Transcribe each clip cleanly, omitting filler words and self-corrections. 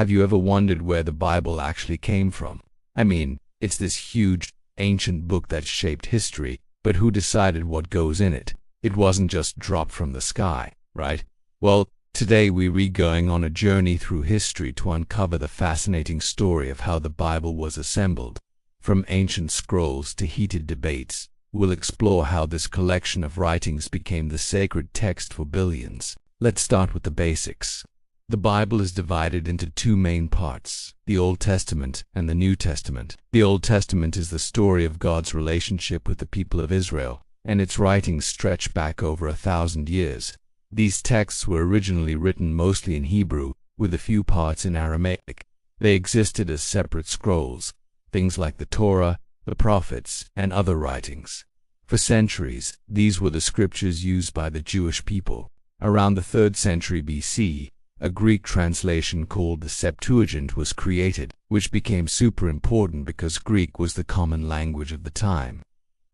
Have you ever wondered where the Bible actually came from? I mean, it's this huge, ancient book that shaped history, but who decided what goes in it? It wasn't just dropped from the sky, right? Well, today we're going on a journey through history to uncover the fascinating story of how the Bible was assembled. From ancient scrolls to heated debates, we'll explore how this collection of writings became the sacred text for billions. Let's start with the basics. The Bible is divided into two main parts, the Old Testament and the New Testament. The Old Testament is the story of God's relationship with the people of Israel, and its writings stretch back over 1,000 years. These texts were originally written mostly in Hebrew, with a few parts in Aramaic. They existed as separate scrolls, things like the Torah, the prophets, and other writings. For centuries, these were the scriptures used by the Jewish people. Around the 3rd century BC, a Greek translation called the Septuagint was created, which became super important because Greek was the common language of the time.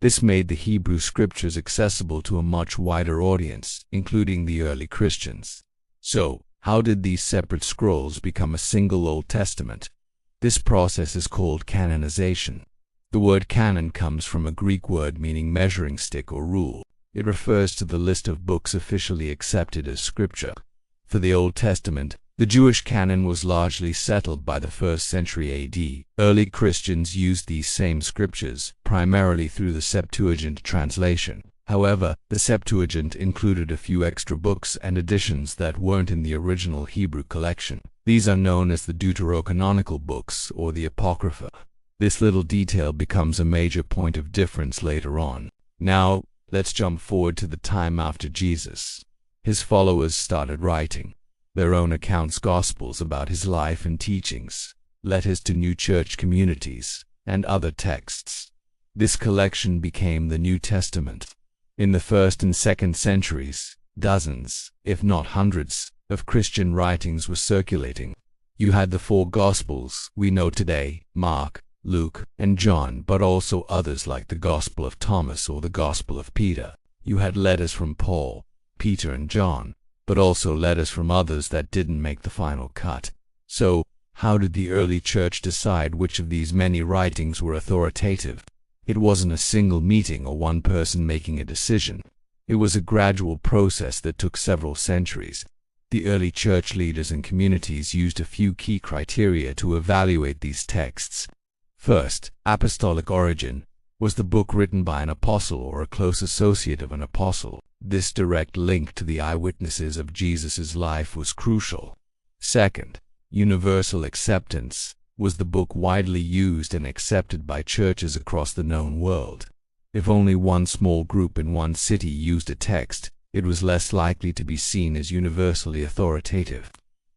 This made the Hebrew scriptures accessible to a much wider audience, including the early Christians. So, how did these separate scrolls become a single Old Testament? This process is called canonization. The word canon comes from a Greek word meaning measuring stick or rule. It refers to the list of books officially accepted as scripture. For the Old Testament, the Jewish canon was largely settled by the 1st century AD. Early Christians used these same scriptures, primarily through the Septuagint translation. However, the Septuagint included a few extra books and additions that weren't in the original Hebrew collection. These are known as the deuterocanonical books or the Apocrypha. This little detail becomes a major point of difference later on. Now, let's jump forward to the time after Jesus. His followers started writing their own accounts, gospels about his life and teachings, letters to new church communities, and other texts. This collection became the New Testament. In the 1st and 2nd centuries, dozens, if not hundreds, of Christian writings were circulating. You had the 4 Gospels we know today, Mark, Luke, and John, but also others like the Gospel of Thomas or the Gospel of Peter. You had letters from Paul, Peter, and John, but also letters from others that didn't make the final cut. So, how did the early church decide which of these many writings were authoritative? It wasn't a single meeting or one person making a decision. It was a gradual process that took several centuries. The early church leaders and communities used a few key criteria to evaluate these texts. First, apostolic origin. Was the book written by an apostle or a close associate of an apostle? This direct link to the eyewitnesses of Jesus' life was crucial. Second, universal acceptance. Was the book widely used and accepted by churches across the known world? If only one small group in one city used a text, it was less likely to be seen as universally authoritative.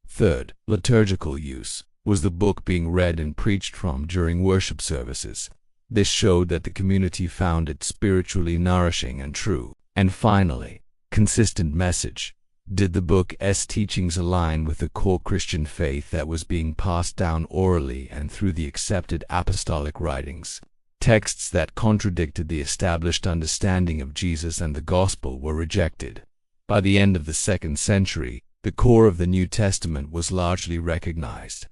Third, liturgical use. Was the book being read and preached from during worship services? This showed that the community found it spiritually nourishing and true. And finally, consistent message. Did the book's teachings align with the core Christian faith that was being passed down orally and through the accepted apostolic writings? Texts that contradicted the established understanding of Jesus and the gospel were rejected. By the end of the 2nd century, the core of the New Testament was largely recognized.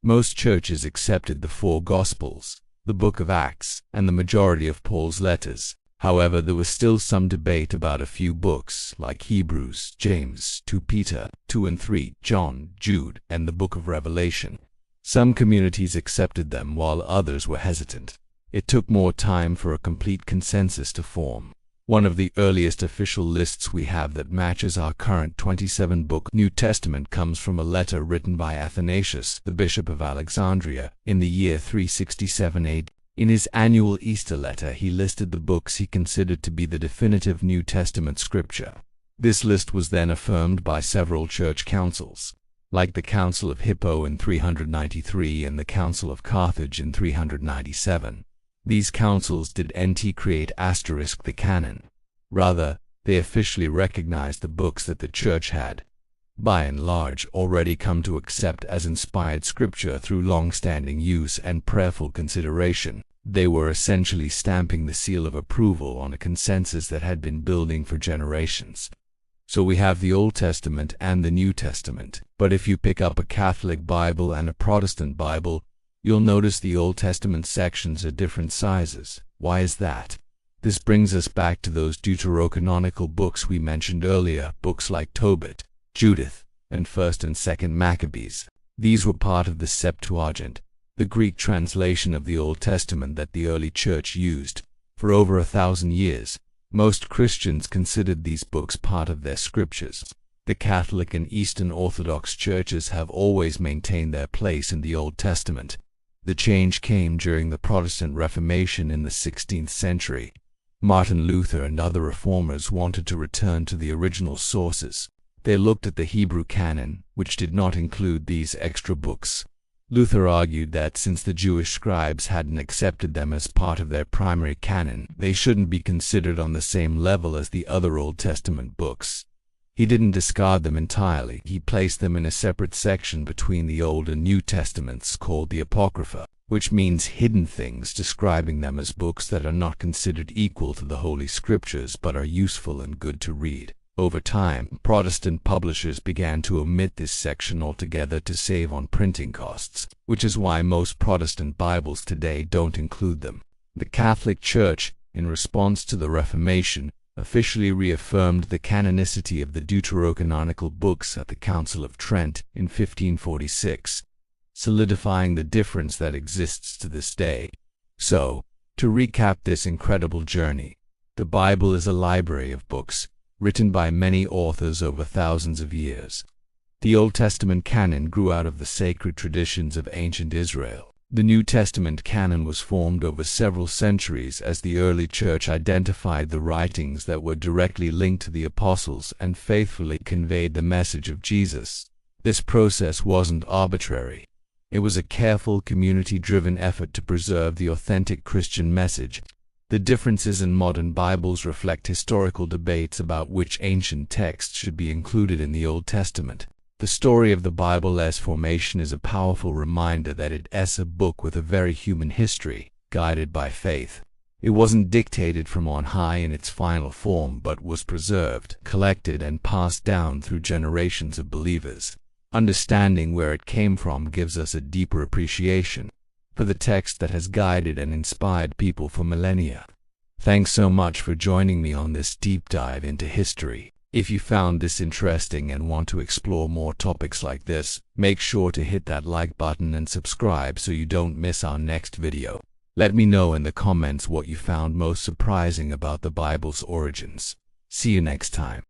Most churches accepted the 4 Gospels, the book of Acts, and the majority of Paul's letters. However, there was still some debate about a few books like Hebrews, James, 2 Peter, 2 and 3, John, Jude, and the book of Revelation. Some communities accepted them while others were hesitant. It took more time for a complete consensus to form. One of the earliest official lists we have that matches our current 27-book New Testament comes from a letter written by Athanasius, the Bishop of Alexandria, in the year 367 AD. In his annual Easter letter, he listed the books he considered to be the definitive New Testament scripture. This list was then affirmed by several church councils, like the Council of Hippo in 393 and the Council of Carthage in 397. These councils didn't create the canon. Rather, they officially recognized the books that the church had, by and large, already come to accept as inspired scripture through long-standing use and prayerful consideration. They were essentially stamping the seal of approval on a consensus that had been building for generations. So we have the Old Testament and the New Testament. But if you pick up a Catholic Bible and a Protestant Bible, you'll notice the Old Testament sections are different sizes. Why is that? This brings us back to those deuterocanonical books we mentioned earlier, books like Tobit, Judith, and 1st and 2nd Maccabees. These were part of the Septuagint, the Greek translation of the Old Testament that the early church used. For over 1,000 years, most Christians considered these books part of their scriptures. The Catholic and Eastern Orthodox churches have always maintained their place in the Old Testament. The change came during the Protestant Reformation in the 16th century. Martin Luther and other reformers wanted to return to the original sources. They looked at the Hebrew canon, which did not include these extra books. Luther argued that since the Jewish scribes hadn't accepted them as part of their primary canon, they shouldn't be considered on the same level as the other Old Testament books. He didn't discard them entirely. He placed them in a separate section between the Old and New Testaments called the Apocrypha, which means hidden things, describing them as books that are not considered equal to the Holy Scriptures but are useful and good to read. Over time, Protestant publishers began to omit this section altogether to save on printing costs, which is why most Protestant Bibles today don't include them. The Catholic Church, in response to the Reformation, officially reaffirmed the canonicity of the deuterocanonical books at the Council of Trent in 1546, solidifying the difference that exists to this day. So, to recap this incredible journey, the Bible is a library of books, written by many authors over thousands of years. The Old Testament canon grew out of the sacred traditions of ancient Israel. The New Testament canon was formed over several centuries as the early church identified the writings that were directly linked to the apostles and faithfully conveyed the message of Jesus. This process wasn't arbitrary. It was a careful, community-driven effort to preserve the authentic Christian message. The differences in modern Bibles reflect historical debates about which ancient texts should be included in the Old Testament. The story of the Bible's formation is a powerful reminder that it's a book with a very human history, guided by faith. It wasn't dictated from on high in its final form, but was preserved, collected, and passed down through generations of believers. Understanding where it came from gives us a deeper appreciation for the text that has guided and inspired people for millennia. Thanks so much for joining me on this deep dive into history. If you found this interesting and want to explore more topics like this, make sure to hit that like button and subscribe so you don't miss our next video. Let me know in the comments what you found most surprising about the Bible's origins. See you next time.